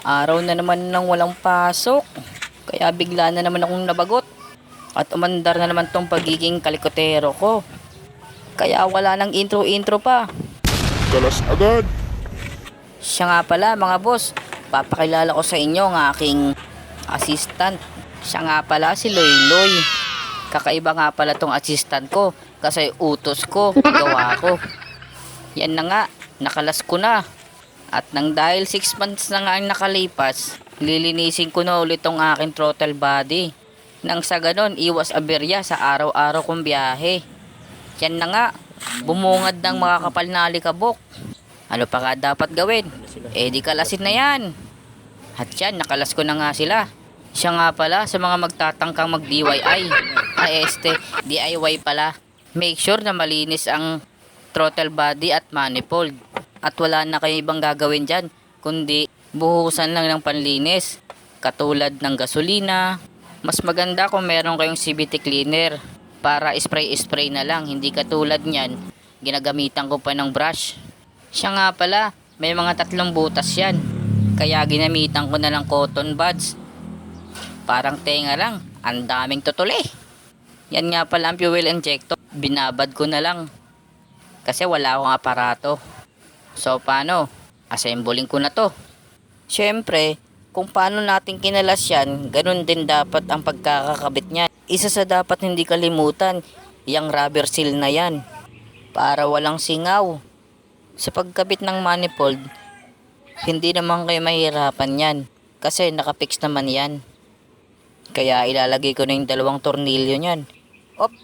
Araw na naman nang walang pasok. Kaya bigla na naman akong nabagot. At umandar na naman tong pagiging kalikotero ko. Kaya wala nang intro-intro pa. Kalas agad. Siya nga pala mga boss. Papakilala ko sa inyo ang aking assistant. Siya nga pala si Loyloy. Kakaiba nga pala tong assistant ko. Kasi utos ko, gawa ko. Yan na nga, nakalas ko na. At nang dahil 6 months na nga ang nakalipas, lilinisin ko na ulit tong aking throttle body. Nang sa ganon, iwas aberya sa araw-araw kong biyahe. Yan na nga, bumungad ng makakapal na alikabok. Ano pa nga dapat gawin? Eh di kalasin na yan. At yan, nakalas ko na nga sila. Siya nga pala sa mga magtatangkang mag-DIY. DIY pala. Make sure na malinis ang throttle body at manifold. At wala na kayo ibang gagawin dyan, kundi buhusan lang ng panlinis. Katulad ng gasolina. Mas maganda kung meron kayong CVT cleaner para spray-spray na lang. Hindi katulad nyan, ginagamitan ko pa ng brush. Siya nga pala, may mga 3 butas yan. Kaya ginamitan ko na lang cotton buds. Parang tenga lang, ang daming tutuli. Yan nga pala ang fuel injector. Binabad ko na lang. Kasi wala akong aparato. So paano? Assembling ko na to. Siyempre, kung paano natin kinalas yan, ganun din dapat ang pagkakakabit niya. Isa sa dapat hindi kalimutan, yung rubber seal na yan. Para walang singaw. Sa pagkabit ng manifold, hindi naman kayo mahirapan yan. Kasi nakapix naman yan. Kaya ilalagay ko na yung 2 tornilyo niyan. Op!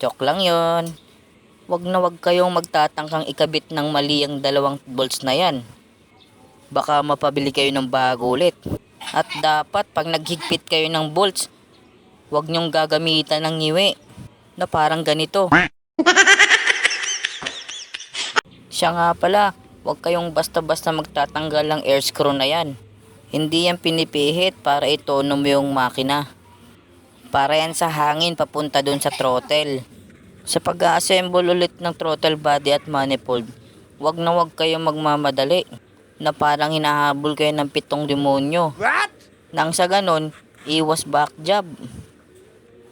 Joke lang yon. Wag na wag kayong magtatangkang ikabit ng mali ang 2 bolts na yan. Baka mapabili kayo ng bago ulit. At dapat pag naghigpit kayo ng bolts, wag nyong gagamitan ng ngiwi na parang ganito. Siya nga pala, wag kayong basta-basta magtatanggal ng air screw na yan. Hindi yan pinipihit para itono mo yung makina. Para yan sa hangin papunta dun sa throttle. Sa pag-assemble ulit ng throttle body at manifold, wag na wag kayong magmamadali na parang hinahabol kayo ng 7 demonyo. What? Nang sa ganon, iwas back job.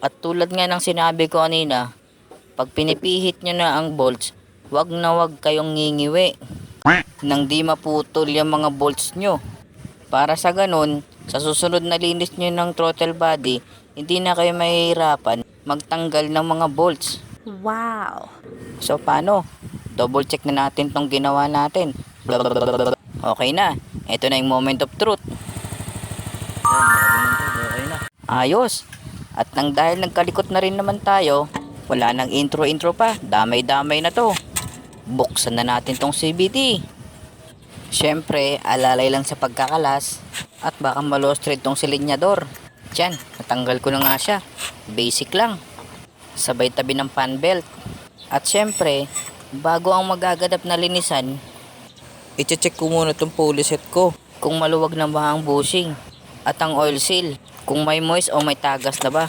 At tulad nga ng sinabi ko kanina, pag pinipihit nyo na ang bolts, wag na wag kayong ngingiwi nang di maputol yung mga bolts nyo. Para sa ganon, sa susunod na linis nyo ng throttle body, hindi na kayo mahihirapan magtanggal ng mga bolts. Wow! So paano? Double check na natin tong ginawa natin. Okay na. Ito na yung moment of truth. Okay na. Ayos. At nang dahil nagkalikot na rin naman tayo, wala nang intro-intro pa. Damay-damay na to. Buksan na natin tong CVT. Siyempre, alalay lang sa pagkakalas at baka malostred tong silinyador. Diyan, natanggal ko na nga siya. Basic lang. Sabay tabi ng fan belt. At syempre, bago ang magaganap na linisan, i-check ko muna itong pulley set ko kung maluwag na ba ang bushing at ang oil seal kung may moist o may tagas na ba.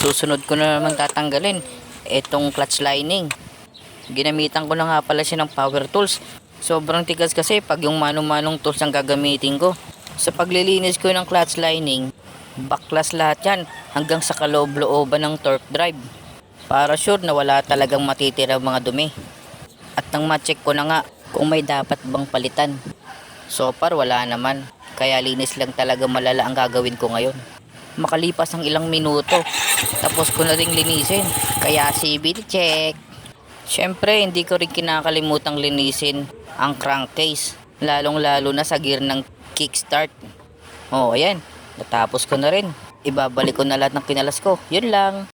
Susunod ko na naman tatanggalin itong clutch lining. Ginamitan ko na nga pala siya ng power tools. Sobrang tigas kasi pag yung manong-manong tools ang gagamitin ko. Sa paglilinis ko ng clutch lining, baklas lahat yan hanggang sa kaloob-looban ng torque drive. Para sure na wala talagang matitira mga dumi. At nang ma-check ko na nga kung may dapat bang palitan. So far wala naman. Kaya linis lang talaga malala ang gagawin ko ngayon. Makalipas ang ilang minuto, tapos ko na ring linisin. Kaya CVT check. Siyempre hindi ko rin kinakalimutang linisin ang crankcase. Lalong lalo na sa gear ng kickstart. Oh ayan, natapos ko na rin. Ibabalik ko na lahat ng kinalas ko. Yun lang.